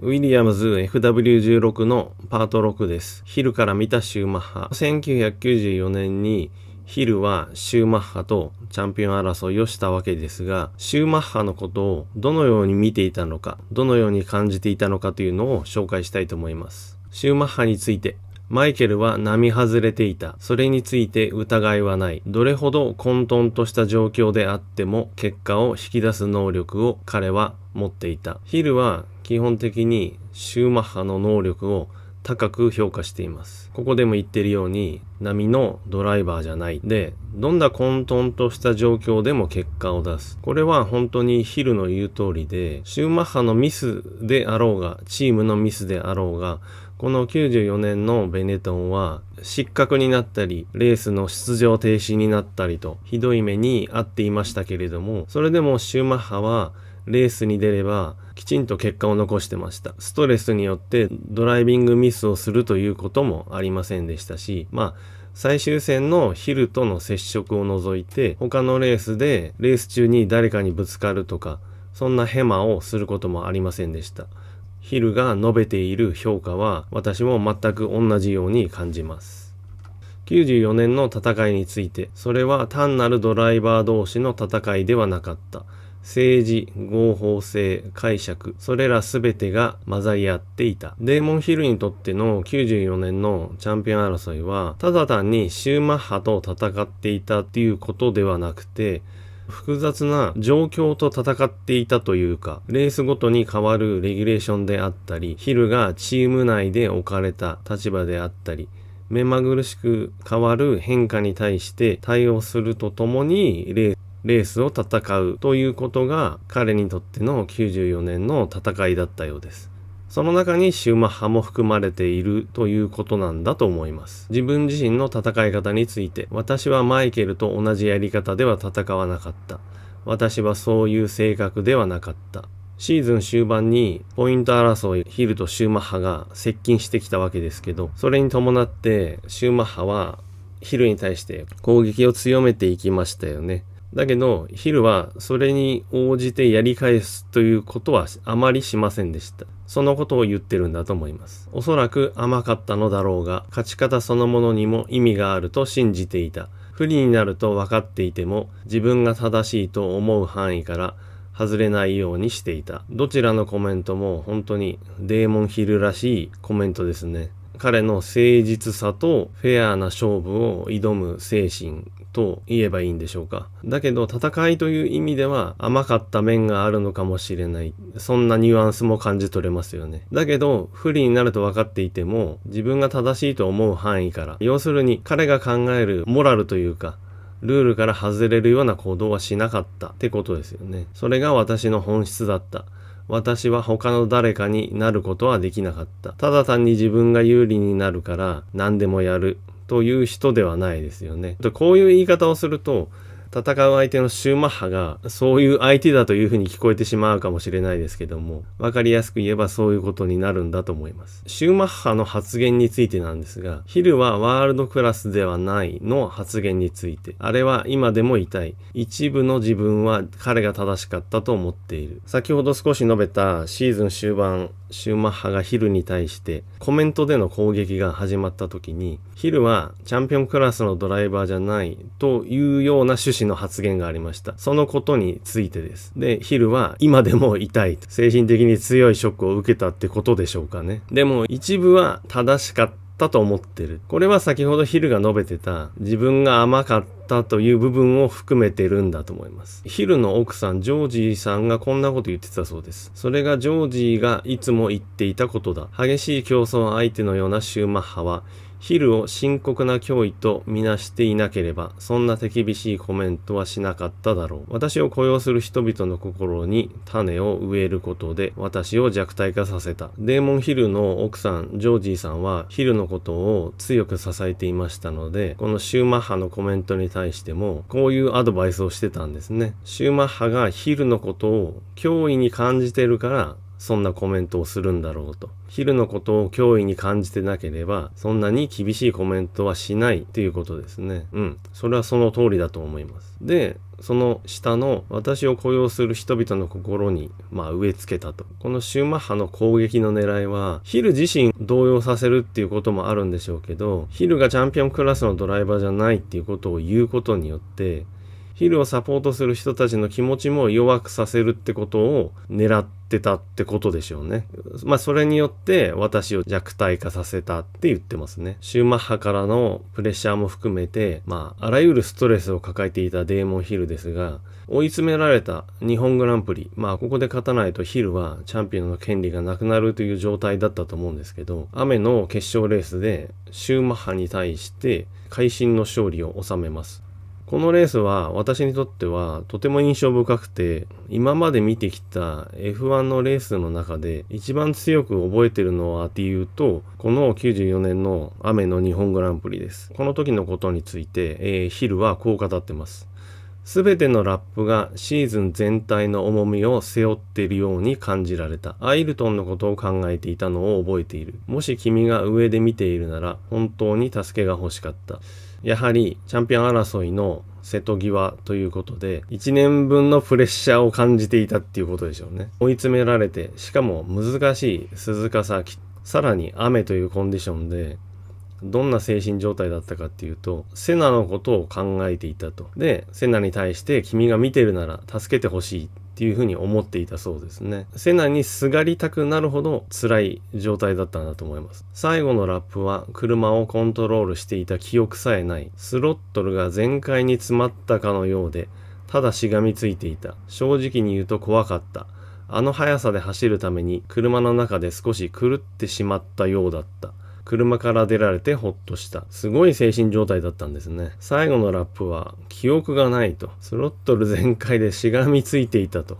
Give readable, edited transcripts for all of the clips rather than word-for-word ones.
ウィリアムズ FW16 のパート6です。ヒルから見たシューマッハ。1994年にヒルはシューマッハとチャンピオン争いをしたわけですが、シューマッハのことをどのように見ていたのか、どのように感じていたのかというのを紹介したいと思います。シューマッハについて。マイケルは並外れていた。それについて疑いはない。どれほど混沌とした状況であっても結果を引き出す能力を彼は持っていた。ヒルは基本的にシューマッハの能力を高く評価しています。ここでも言ってるように並のドライバーじゃない。で、どんな混沌とした状況でも結果を出す。これは本当にヒルの言う通りで、シューマッハのミスであろうが、チームのミスであろうが、この94年のベネトンは失格になったり、レースの出場停止になったりとひどい目に遭っていましたけれども、それでもシューマッハはレースに出ればきちんと結果を残してました。ストレスによってドライビングミスをするということもありませんでしたし、最終戦のヒルとの接触を除いて他のレースでレース中に誰かにぶつかるとか、そんなヘマをすることもありませんでした。ヒルが述べている評価は私も全く同じように感じます。94年の戦いについて、それは単なるドライバー同士の戦いではなかった。政治、合法性、解釈、それらすべてが混ざり合っていた。デーモン・ヒルにとっての94年のチャンピオン争いは、ただ単にシューマッハと戦っていたっていうことではなくて、複雑な状況と戦っていたというか、レースごとに変わるレギュレーションであったり、ヒルがチーム内で置かれた立場であったり、目まぐるしく変わる変化に対して対応するとともにレースを戦うということが彼にとっての94年の戦いだったようです。その中にシューマッハも含まれているということなんだと思います。自分自身の戦い方について、私はマイケルと同じやり方では戦わなかった。私はそういう性格ではなかった。シーズン終盤にポイント争い、ヒルとシューマッハが接近してきたわけですけど、それに伴ってシューマッハはヒルに対して攻撃を強めていきましたよね。だけどヒルはそれに応じてやり返すということはあまりしませんでした。そのことを言ってるんだと思います。おそらく甘かったのだろうが、勝ち方そのものにも意味があると信じていた。不利になると分かっていても、自分が正しいと思う範囲から外れないようにしていた。どちらのコメントも本当にデーモン・ヒルらしいコメントですね。彼の誠実さとフェアな勝負を挑む精神と言えばいいんでしょうか。だけど戦いという意味では甘かった面があるのかもしれない。そんなニュアンスも感じ取れますよね。だけど不利になると分かっていても自分が正しいと思う範囲から、要するに彼が考えるモラルというかルールから外れるような行動はしなかったってことですよね。それが私の本質だった。私は他の誰かになることはできなかった。ただ単に自分が有利になるから何でもやるという人ではないですよね。こういう言い方をすると、戦う相手のシューマッハがそういう相手だというふうに聞こえてしまうかもしれないですけども、わかりやすく言えばそういうことになるんだと思います。シューマッハの発言についてなんですが、ヒルはワールドクラスではないの発言について、あれは今でも痛い。一部の自分は彼が正しかったと思っている。先ほど少し述べたシーズン終盤、シューマッハがヒルに対してコメントでの攻撃が始まった時に、ヒルはチャンピオンクラスのドライバーじゃないというような趣旨の発言がありました。そのことについてです。で、ヒルは今でも痛い。精神的に強いショックを受けたってことでしょうかね。でも一部は正しかったと思ってる。これは先ほどヒルが述べてた自分が甘かったという部分を含めてるんだと思います。ヒルの奥さんジョージーさんがこんなこと言ってたそうです。それがジョージーがいつも言っていたことだ。激しい競争相手のようなシューマッハはヒルを深刻な脅威とみなしていなければ、そんな手厳しいコメントはしなかっただろう。私を雇用する人々の心に種を植えることで私を弱体化させた。デーモン・ヒルの奥さん、ジョージーさんはヒルのことを強く支えていましたので、このシューマッハのコメントに対してもこういうアドバイスをしてたんですね。シューマッハがヒルのことを脅威に感じてるからそんなコメントをするんだろうと。ヒルのことを脅威に感じてなければ、そんなに厳しいコメントはしないということですね。それはその通りだと思います。で、その下の私を雇用する人々の心に植え付けたと。このシューマッハの攻撃の狙いはヒル自身動揺させるっていうこともあるんでしょうけど、ヒルがチャンピオンクラスのドライバーじゃないっていうことを言うことによってヒルをサポートする人たちの気持ちも弱くさせるってことを狙ってたってことでしょうね。それによって私を弱体化させたって言ってますね。シューマッハからのプレッシャーも含めて、あらゆるストレスを抱えていたデーモン・ヒルですが、追い詰められた日本グランプリ、ここで勝たないとヒルはチャンピオンの権利がなくなるという状態だったと思うんですけど、雨の決勝レースでシューマッハに対して会心の勝利を収めます。このレースは私にとってはとても印象深くて、今まで見てきた F1 のレースの中で一番強く覚えてるのはっていうと、この94年の雨の日本グランプリです。この時のことについて、ヒルはこう語ってます。すべてのラップがシーズン全体の重みを背負っているように感じられた。アイルトンのことを考えていたのを覚えている。もし君が上で見ているなら本当に助けが欲しかった。やはりチャンピオン争いの瀬戸際ということで1年分のプレッシャーを感じていたっていうことでしょうね。追い詰められて、しかも難しい鈴鹿サーキット、さらに雨というコンディションでどんな精神状態だったかっていうと、セナのことを考えていたと。で、セナに対して君が見てるなら助けてほしいっていうふうに思っていたそうですね。セナにすがりたくなるほど辛い状態だったんだと思います。最後のラップは車をコントロールしていた記憶さえない。スロットルが全開に詰まったかのようで、ただしがみついていた。正直に言うと怖かった。あの速さで走るために車の中で少し狂ってしまったようだった。車から出られてほっとした。すごい精神状態だったんですね。最後のラップは記憶がないと。スロットル全開でしがみついていたと。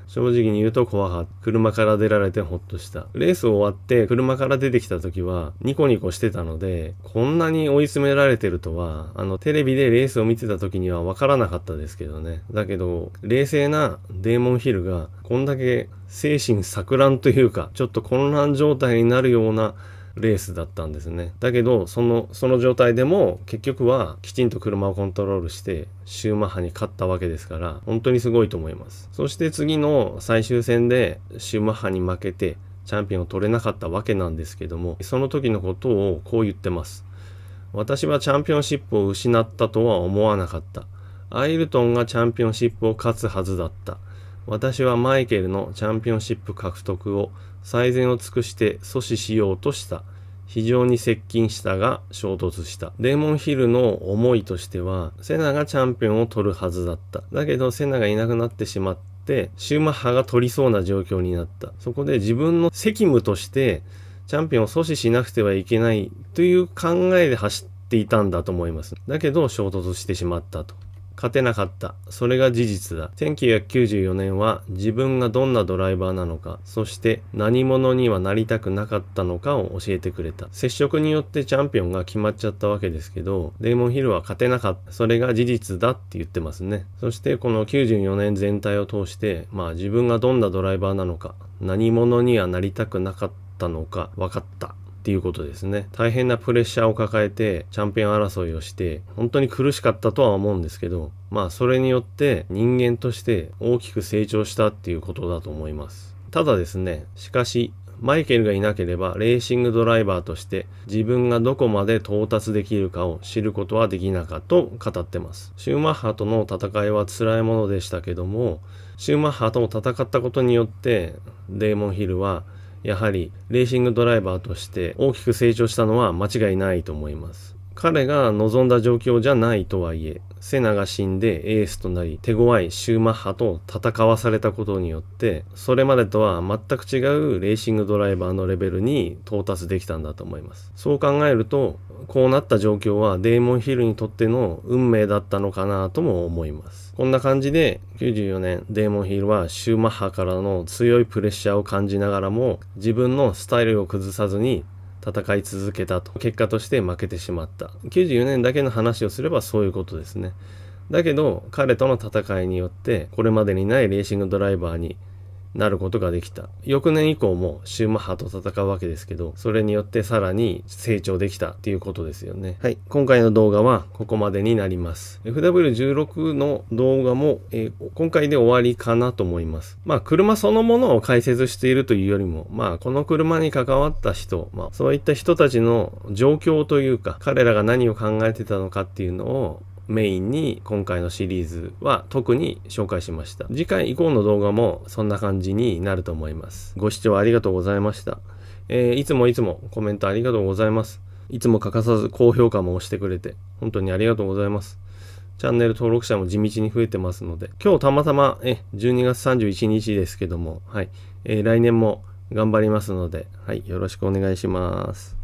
正直に言うと怖かった。車から出られてほっとした。レース終わって車から出てきた時はニコニコしてたので、こんなに追い詰められてるとはテレビでレースを見てた時には分からなかったですけどね。だけど冷静なデーモン・ヒルがこんだけ精神錯乱というかちょっと混乱状態になるようなレースだったんですね。だけどその状態でも結局はきちんと車をコントロールしてシューマッハに勝ったわけですから、本当にすごいと思います。そして次の最終戦でシューマッハに負けてチャンピオンを取れなかったわけなんですけども、その時のことをこう言ってます。私はチャンピオンシップを失ったとは思わなかった。アイルトンがチャンピオンシップを勝つはずだった。私はマイケルのチャンピオンシップ獲得を最善を尽くして阻止しようとした。非常に接近したが衝突した。デーモン・ヒルの思いとしては、セナがチャンピオンを取るはずだった。だけどセナがいなくなってしまって、シューマッハが取りそうな状況になった。そこで自分の責務としてチャンピオンを阻止しなくてはいけないという考えで走っていたんだと思います。だけど衝突してしまったと。勝てなかった。それが事実だ。1994年は自分がどんなドライバーなのか、そして何者にはなりたくなかったのかを教えてくれた。接触によってチャンピオンが決まっちゃったわけですけど、デーモン・ヒルは勝てなかった。それが事実だって言ってますね。そしてこの94年全体を通して、自分がどんなドライバーなのか、何者にはなりたくなかったのか分かった。っていうことですね。大変なプレッシャーを抱えてチャンピオン争いをして本当に苦しかったとは思うんですけど、それによって人間として大きく成長したっていうことだと思います。ただですね、しかしマイケルがいなければレーシングドライバーとして自分がどこまで到達できるかを知ることはできなかったと語ってます。シューマッハとの戦いは辛いものでしたけども、シューマッハと戦ったことによってデーモン・ヒルはやはりレーシングドライバーとして大きく成長したのは間違いないと思います。彼が望んだ状況じゃないとはいえ、セナが死んでエースとなり手強いシューマッハと戦わされたことによって、それまでとは全く違うレーシングドライバーのレベルに到達できたんだと思います。そう考えると、こうなった状況はデーモン・ヒルにとっての運命だったのかなとも思います。こんな感じで94年デーモン・ヒルはシューマッハからの強いプレッシャーを感じながらも自分のスタイルを崩さずに戦い続けたと。結果として負けてしまった。94年だけの話をすればそういうことですね。だけど彼との戦いによってこれまでにないレーシングドライバーになることができた。翌年以降もシューマッハと戦うわけですけど、それによってさらに成長できたっていうことですよね。はい。今回の動画はここまでになります。FW16 の動画も、今回で終わりかなと思います。車そのものを解説しているというよりも、この車に関わった人、そういった人たちの状況というか、彼らが何を考えてたのかっていうのをメインに今回のシリーズは特に紹介しました。次回以降の動画もそんな感じになると思います。ご視聴ありがとうございました。いつもコメントありがとうございます。いつも欠かさず高評価も押してくれて本当にありがとうございます。チャンネル登録者も地道に増えてますので、今日たまたま12月31日ですけども、はい、来年も頑張りますので、はい、よろしくお願いします。